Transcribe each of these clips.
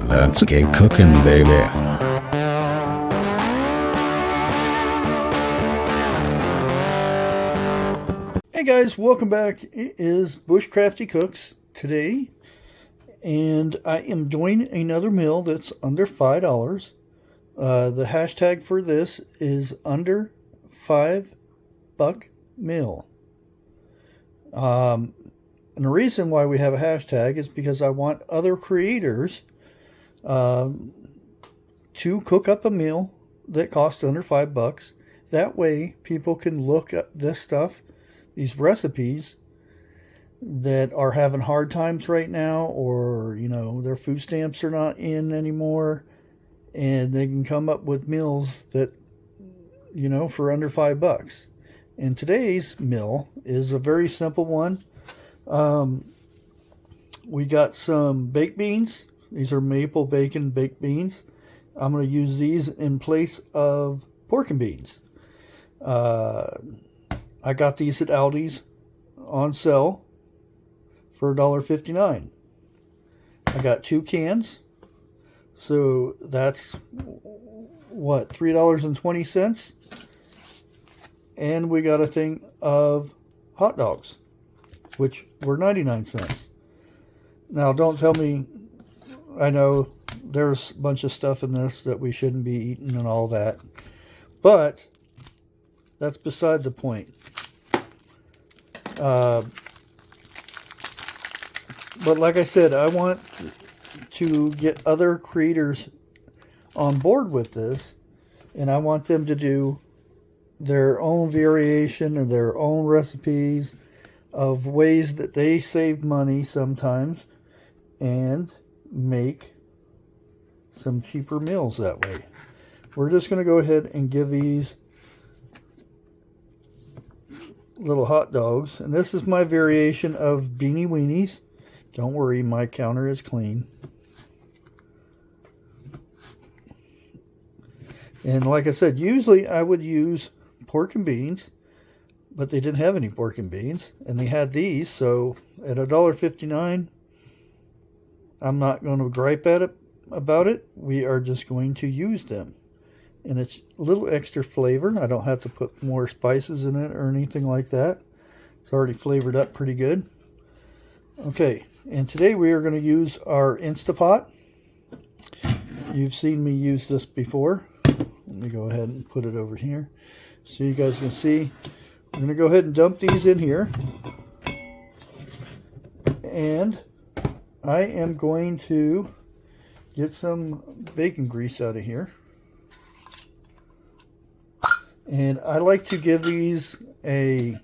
let's get cooking, baby. Hey guys, welcome back. It is Bushcrafty Cooks today, and I am doing another meal that's under $5. The hashtag for this is under $5 meal. And the reason why we have a hashtag is because I want other creators to cook up a meal that costs under $5. That way people can look at this stuff, these recipes that are having hard times right now, or their food stamps are not in anymore, and they can come up with meals that for under $5. And today's meal is a very simple one. We got some baked beans. These are maple bacon baked beans. I'm going to use these in place of pork and beans. I got these at Aldi's on sale for $1.59. I got 2 cans. So that's what, $3.20? And we got a thing of hot dogs, which were 99 cents. Now, don't tell me, I know there's a bunch of stuff in this that we shouldn't be eating and all that, but that's beside the point. But like I said, I want to get other creators on board with this, and I want them to do their own variation or their own recipes of ways that they save money sometimes and make some cheaper meals that way. We're just going to go ahead and give these little hot dogs, and this is my variation of Beanie Weenies. Don't worry, my counter is clean. And like I said, usually I would use pork and beans, but they didn't have any pork and beans, and they had these, so at $1.59, I'm not going to gripe about it. We are just going to use them. And it's a little extra flavor. I don't have to put more spices in it or anything like that. It's already flavored up pretty good. Okay, and today we are going to use our Instapot. You've seen me use this before. Let me go ahead and put it over here so you guys can see. I'm going to go ahead and dump these in here. And I am going to get some bacon grease out of here. And I like to give these a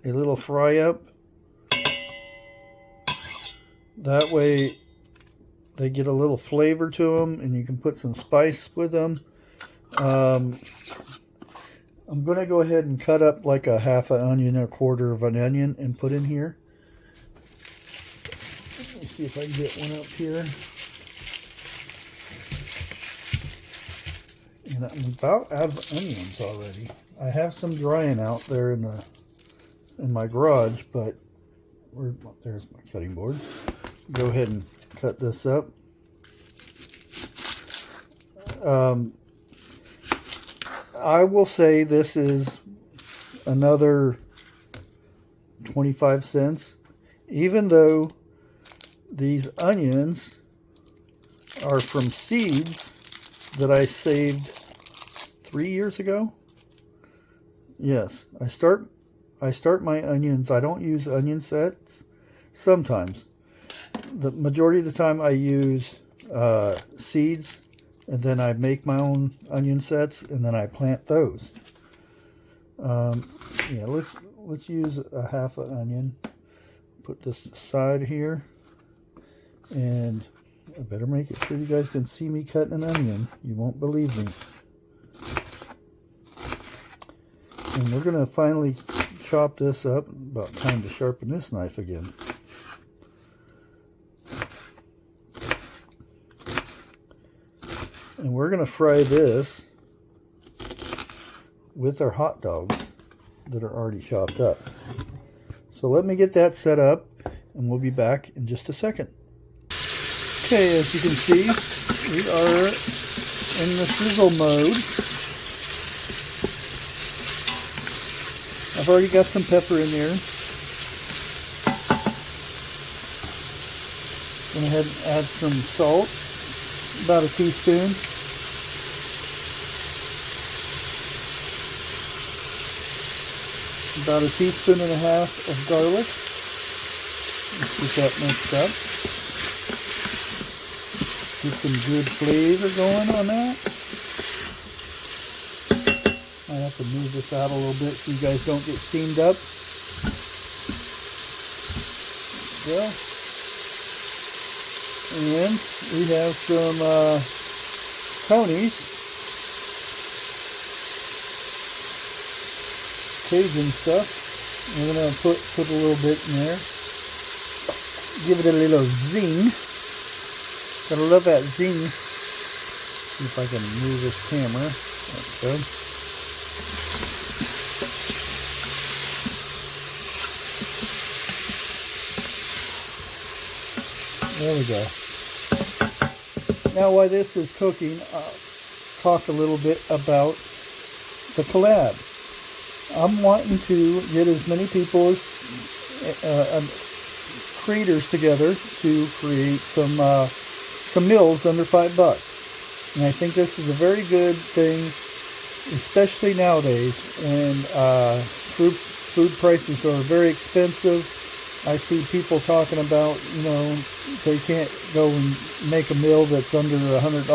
little fry up. That way they get a little flavor to them, and you can put some spice with them. I'm going to go ahead and cut up like a half an onion or a quarter of an onion and put in here. Let me see if I can get one up here. And I'm about out of onions already. I have some drying out there in my garage, but there's my cutting board. Go ahead and cut this up. I will say this is another 25 cents, even though these onions are from seeds that I saved 3 years ago. Yes, I start my onions. I don't use onion sets sometimes. The majority of the time I use seeds, and then I make my own onion sets, and then I plant those. Yeah, let's use a half an onion. Put this aside here, and I better make it sure you guys can see me cutting an onion. You won't believe me. And we're going to finally chop this up. About time to sharpen this knife again. And we're going to fry this with our hot dogs that are already chopped up. So let me get that set up, and we'll be back in just a second. Okay, as you can see, we are in the sizzle mode. I've already got some pepper in there. Went ahead and add some salt, about a teaspoon. About a teaspoon and a half of garlic. Let's get that mixed up. Get some good flavor going on that. I have to move this out a little bit so you guys don't get steamed up. There we go. And we have some Tony's Cajun stuff. We're going to put a little bit in there. Give it a little zing. Gotta love that zing. See if I can move this camera. There we go. There we go. Now while this is cooking, I'll talk a little bit about the collab. I'm wanting to get as many people as creators together to create some meals under $5. And I think this is a very good thing, especially nowadays when food prices are very expensive. I see people talking about, you know, they can't go and make a meal that's under $100.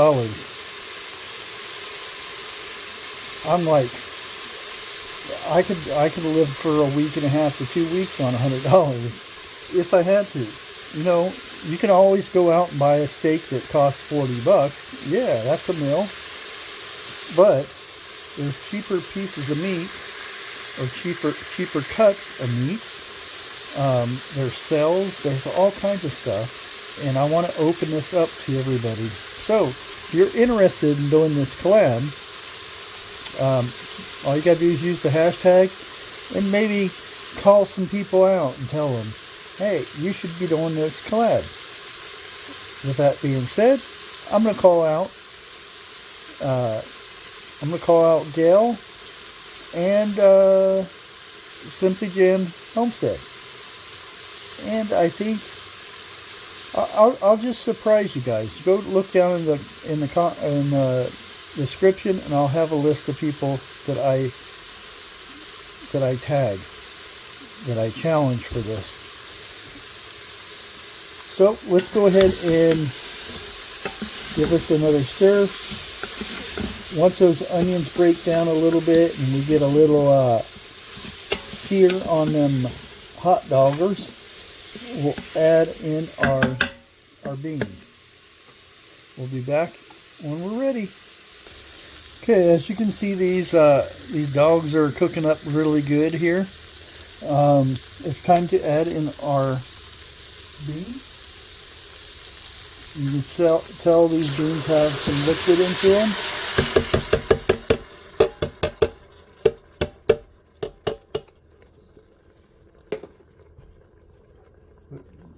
I'm like, I could live for a week and a half to 2 weeks on $100 if I had to. You know, you can always go out and buy a steak that costs $40. Yeah, that's a meal. But there's cheaper pieces of meat or cheaper cuts of meat. There's sales, there's all kinds of stuff, and I want to open this up to everybody. So, if you're interested in doing this collab, all you gotta do is use the hashtag and maybe call some people out and tell them, hey, you should be doing this collab. With that being said, I'm gonna call out Gail and Simply Jen Homestead. And I think I'll just surprise you guys. Go look down in the description, and I'll have a list of people that I tag, that I challenge for this. So let's go ahead and give this another stir. Once those onions break down a little bit and we get a little sear on them hot doggers, we'll add in our beans. We'll be back when we're ready. Okay, as you can see, these dogs are cooking up really good here. It's time to add in our beans. You can tell these beans have some liquid into them.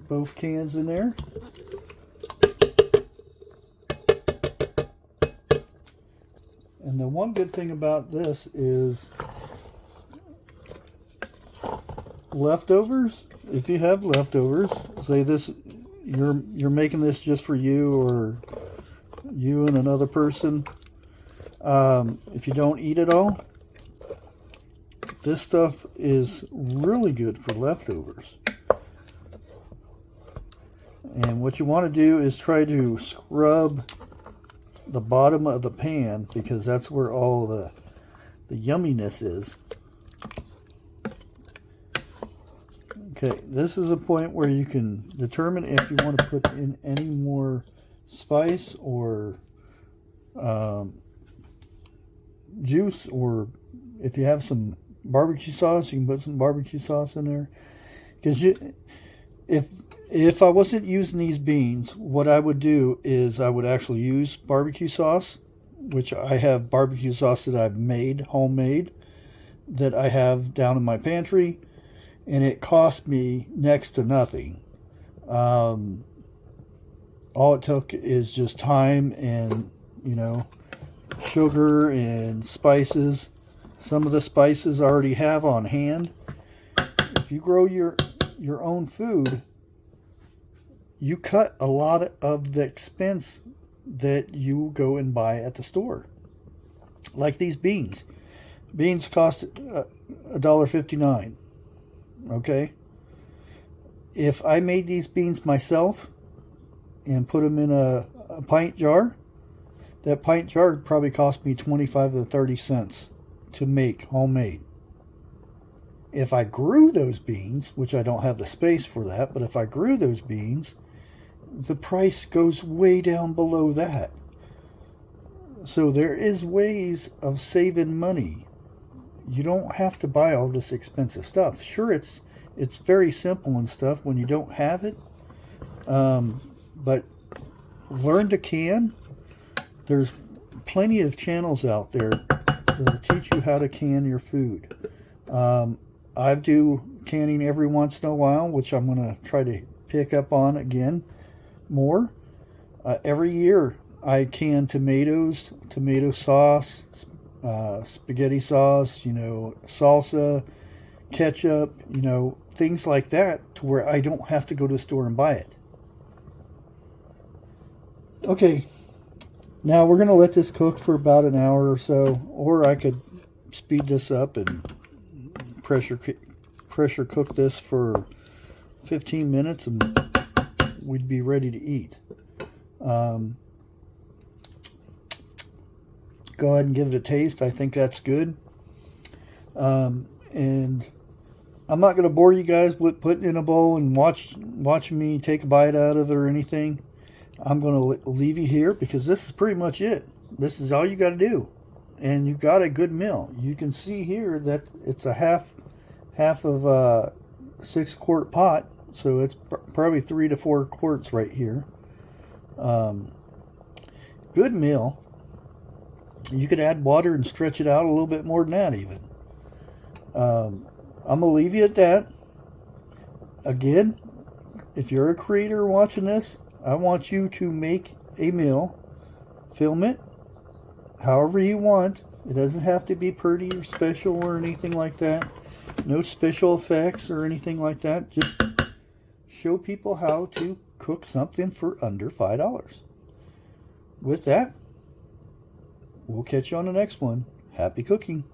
Both cans in there. And the one good thing about this is leftovers. If you have leftovers, say this, you're making this just for you or you and another person. If you don't eat it all, this stuff is really good for leftovers. And what you want to do is try to scrub the bottom of the pan, because that's where all the yumminess is. Okay, this is a point where you can determine if you want to put in any more spice or juice, or if you have some barbecue sauce, you can put some barbecue sauce in there. Because if I wasn't using these beans, what I would do is I would actually use barbecue sauce, which I have barbecue sauce that I've made, homemade, that I have down in my pantry, and it cost me next to nothing. all it took is just time and, you know, sugar and spices. Some of the spices I already have on hand. If you grow your own food, you cut a lot of the expense that you go and buy at the store. Like these beans. Beans cost $1.59. Okay? If I made these beans myself and put them in a pint jar, that pint jar probably cost me 25 to 30 cents to make homemade. If I grew those beans, which I don't have the space for that, but if I grew those beans, the price goes way down below that. So there is ways of saving money. You don't have to buy all this expensive stuff. Sure, it's very simple and stuff when you don't have it. But learn to can. There's plenty of channels out there that'll teach you how to can your food. I do canning every once in a while, which I'm going to try to pick up on again more. Every year I can tomatoes, tomato sauce, spaghetti sauce, you know, salsa, ketchup, you know, things like that, to where I don't have to go to the store and buy it. Okay, now we're going to let this cook for about an hour or so, or I could speed this up and pressure cook this for 15 minutes and we'd be ready to eat. Go ahead and give it a taste. I think that's good. And I'm not going to bore you guys with putting it in a bowl and watching me take a bite out of it or anything. I'm going to leave you here because this is pretty much it. This is all you got to do. And you got a good meal. You can see here that it's a half of a 6-quart pot. So it's probably 3 to 4 quarts right here. Good meal. You could add water and stretch it out a little bit more than that even. I'm going to leave you at that. Again, if you're a creator watching this, I want you to make a meal, film it however you want. It doesn't have to be pretty or special or anything like that. No special effects or anything like that. Just show people how to cook something for under $5. With that, we'll catch you on the next one. Happy cooking.